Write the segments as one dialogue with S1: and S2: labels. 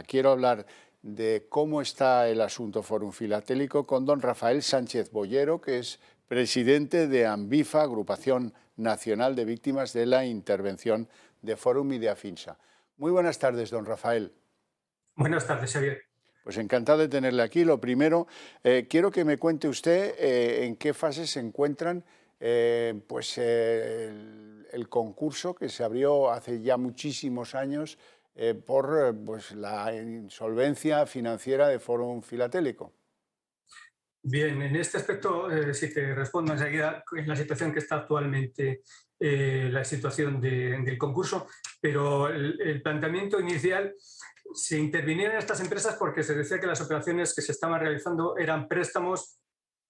S1: Quiero hablar de cómo está el asunto Fórum Filatélico con don Rafael Sánchez Boyero, que es presidente de ANVIFA, Agrupación Nacional de Víctimas de la Intervención de Fórum y de AFINSA. Muy buenas tardes, don Rafael.
S2: Buenas tardes, Xavier.
S1: Pues encantado de tenerle aquí. Lo primero, quiero que me cuente usted en qué fase se encuentran el concurso que se abrió hace ya muchísimos años por la insolvencia financiera de Fórum Filatélico.
S2: Bien, en este aspecto, si te respondo enseguida, en la situación que está actualmente, la situación del concurso, pero el planteamiento inicial, se intervinieron estas empresas porque se decía que las operaciones que se estaban realizando eran préstamos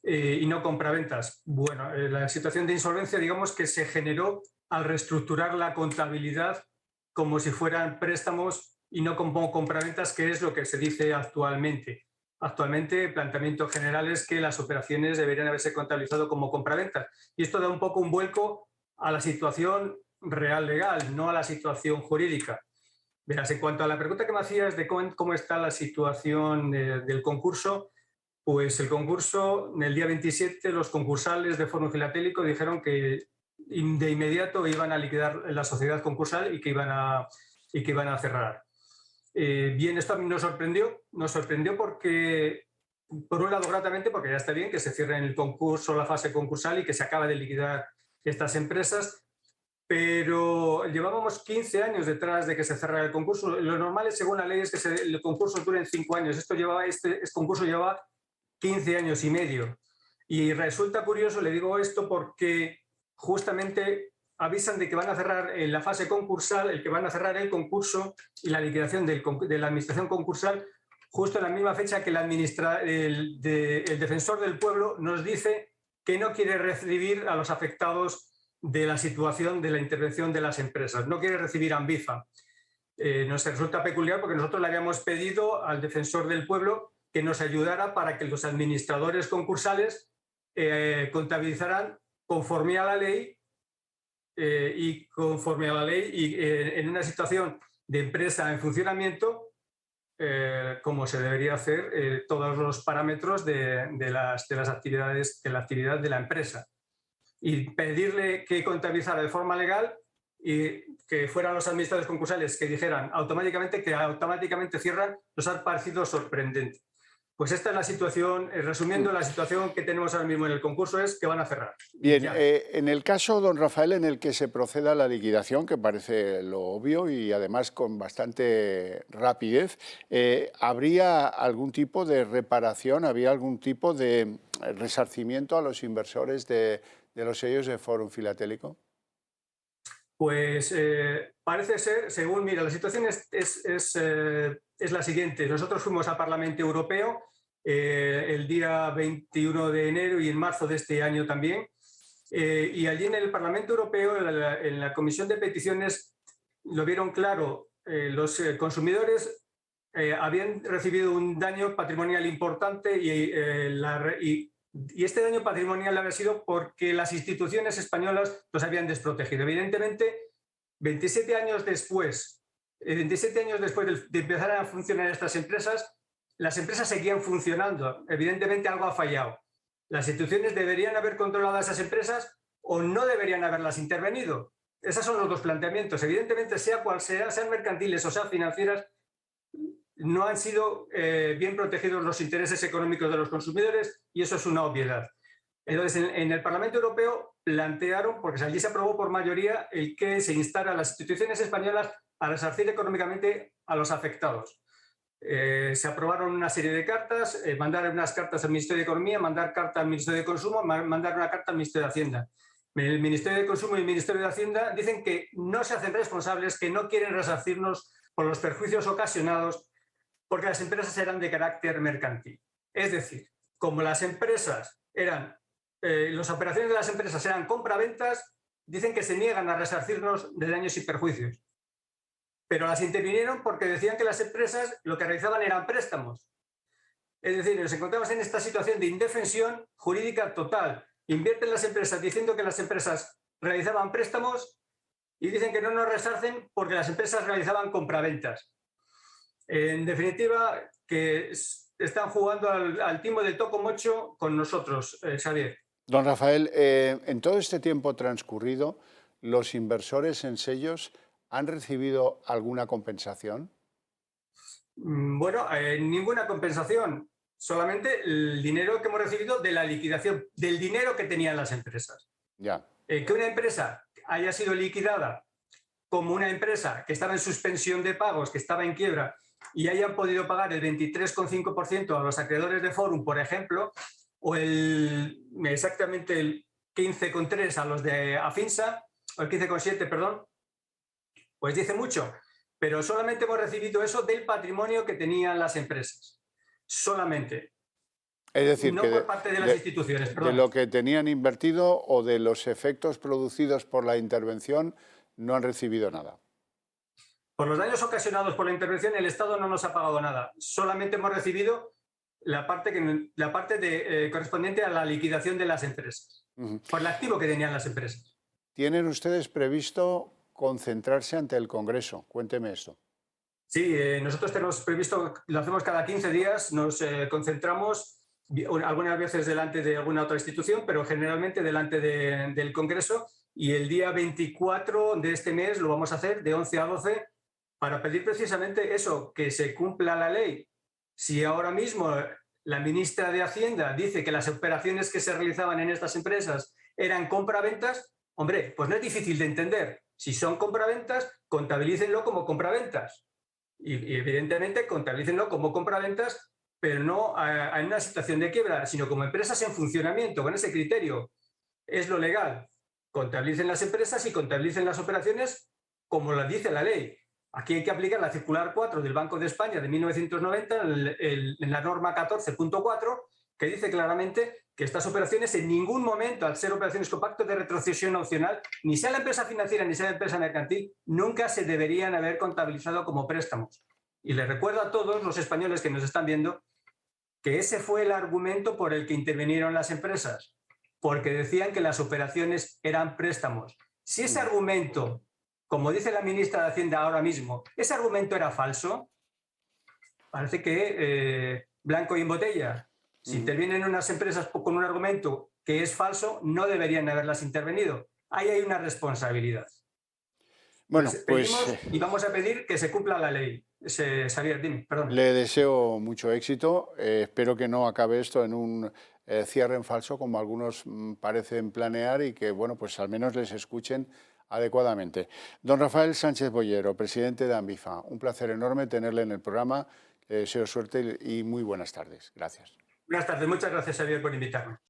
S2: y no compraventas. Bueno, la situación de insolvencia, digamos que se generó al reestructurar la contabilidad como si fueran préstamos y no como compraventas, que es lo que se dice actualmente. Actualmente, el planteamiento general es que las operaciones deberían haberse contabilizado como compraventas. Y esto da un poco un vuelco a la situación real legal, no a la situación jurídica. Verás, en cuanto a la pregunta que me hacías de cómo está la situación del concurso, pues el concurso, el día 27, los concursales de Fórum Filatélico dijeron que de inmediato iban a liquidar la sociedad concursal y que iban a cerrar. Bien, esto a mí nos sorprendió porque, por un lado, gratamente, porque ya está bien que se cierre el concurso, la fase concursal y que se acabe de liquidar estas empresas, pero llevábamos 15 años detrás de que se cerrara el concurso. Lo normal, según la ley, es que el concurso dure en 5 años. Este concurso lleva 15 años y medio. Y resulta curioso, le digo esto, porque justamente avisan de que van a cerrar la fase concursal, el que van a cerrar el concurso y la liquidación de la administración concursal justo en la misma fecha que el defensor del pueblo nos dice que no quiere recibir a los afectados de la situación de la intervención de las empresas, no quiere recibir a ANVIFA. Nos resulta peculiar porque nosotros le habíamos pedido al defensor del pueblo que nos ayudara para que los administradores concursales contabilizaran conforme a la ley en una situación de empresa en funcionamiento, como se debería hacer todos los parámetros de las actividades, de la actividad de la empresa. Y pedirle que contabilizara de forma legal y que fueran los administradores concursales que dijeran que automáticamente cierran, nos ha parecido sorprendente. Pues esta es la situación, resumiendo, la situación que tenemos ahora mismo en el concurso es que van a cerrar.
S1: Bien, en el caso, don Rafael, en el que se proceda a la liquidación, que parece lo obvio y además con bastante rapidez, ¿habría algún tipo de reparación, había algún tipo de resarcimiento a los inversores de los sellos de Fórum Filatélico?
S2: Pues parece ser, mira, la situación es la siguiente. Nosotros fuimos al Parlamento Europeo el día 21 de enero y en marzo de este año también. Y allí en el Parlamento Europeo, en la Comisión de Peticiones, lo vieron claro. Los consumidores habían recibido un daño patrimonial importante y este daño patrimonial había sido porque las instituciones españolas los habían desprotegido. Evidentemente, 27 años después de empezar a funcionar estas empresas, las empresas seguían funcionando. Evidentemente algo ha fallado. Las instituciones deberían haber controlado a esas empresas o no deberían haberlas intervenido. Esos son los dos planteamientos. Evidentemente, sea cual sea, sean mercantiles o sean financieras, no han sido bien protegidos los intereses económicos de los consumidores y eso es una obviedad. Entonces, en el Parlamento Europeo plantearon, porque allí se aprobó por mayoría, el que se instara a las instituciones españolas a resarcir económicamente a los afectados. Se aprobaron una serie de cartas, mandar unas cartas al Ministerio de Economía, mandar carta al Ministerio de Consumo, mandar una carta al Ministerio de Hacienda. El Ministerio de Consumo y el Ministerio de Hacienda dicen que no se hacen responsables, que no quieren resarcirnos por los perjuicios ocasionados porque las empresas eran de carácter mercantil. Es decir, como las empresas las operaciones de las empresas eran compraventas, dicen que se niegan a resarcirnos de daños y perjuicios. Pero las intervinieron porque decían que las empresas lo que realizaban eran préstamos. Es decir, nos encontramos en esta situación de indefensión jurídica total. Invierten las empresas diciendo que las empresas realizaban préstamos y dicen que no nos resarcen porque las empresas realizaban compraventas. En definitiva, que están jugando al timo del toco mocho con nosotros, Xavier.
S1: Don Rafael, en todo este tiempo transcurrido, ¿los inversores en sellos han recibido alguna compensación?
S2: Bueno, ninguna compensación, solamente el dinero que hemos recibido de la liquidación, del dinero que tenían las empresas.
S1: Ya,
S2: Que una empresa haya sido liquidada como una empresa que estaba en suspensión de pagos, que estaba en quiebra, y hayan podido pagar el 23,5% a los acreedores de Forum, por ejemplo, o exactamente el 15,3% a los de Afinsa, o el 15,7%, perdón, pues dice mucho. Pero solamente hemos recibido eso del patrimonio que tenían las empresas. Solamente.
S1: es decir,
S2: No
S1: que
S2: por parte de las instituciones,
S1: de
S2: perdón.
S1: lo que tenían invertido o de los efectos producidos por la intervención no han recibido nada.
S2: Por los daños ocasionados por la intervención, el Estado no nos ha pagado nada. Solamente hemos recibido la parte, correspondiente a la liquidación de las empresas,
S1: Ujú.
S2: por el activo que tenían las empresas.
S1: ¿Tienen ustedes previsto concentrarse ante el Congreso? Cuénteme esto.
S2: Sí, nosotros tenemos previsto, lo hacemos cada 15 días, nos concentramos algunas veces delante de alguna otra institución, pero generalmente delante del Congreso, y el día 24 de este mes lo vamos a hacer de 11 a 12 para pedir precisamente eso, que se cumpla la ley. Si ahora mismo la ministra de Hacienda dice que las operaciones que se realizaban en estas empresas eran compraventas, hombre, pues no es difícil de entender. Si son compraventas, contabilícenlo como compraventas. Y evidentemente contabilícenlo como compraventas, pero no en una situación de quiebra, sino como empresas en funcionamiento, con ese criterio. Es lo legal. Contabilicen las empresas y contabilicen las operaciones como las dice la ley. Aquí hay que aplicar la circular 4 del Banco de España de 1990 en la norma 14.4, que dice claramente que estas operaciones en ningún momento, al ser operaciones con pacto de retrocesión opcional, ni sea la empresa financiera ni sea la empresa mercantil, nunca se deberían haber contabilizado como préstamos. Y les recuerdo a todos los españoles que nos están viendo que ese fue el argumento por el que intervinieron las empresas, porque decían que las operaciones eran préstamos. Si ese argumento, como dice la ministra de Hacienda ahora mismo, ese argumento era falso, parece que blanco y en botella. Si intervienen unas empresas con un argumento que es falso, no deberían haberlas intervenido. Ahí hay una responsabilidad.
S1: Bueno,
S2: Entonces,
S1: pues
S2: pedimos y vamos a pedir que se cumpla la ley. Xavier, dime, perdón.
S1: le deseo mucho éxito. Espero que no acabe esto en un cierre en falso, como algunos parecen planear, y que, bueno, pues al menos les escuchen adecuadamente. Don Rafael Sánchez Boyero, presidente de AMBIFA, un placer enorme tenerle en el programa. Le deseo suerte y muy buenas tardes. Gracias.
S2: Buenas tardes, muchas gracias, Xavier, por invitarme.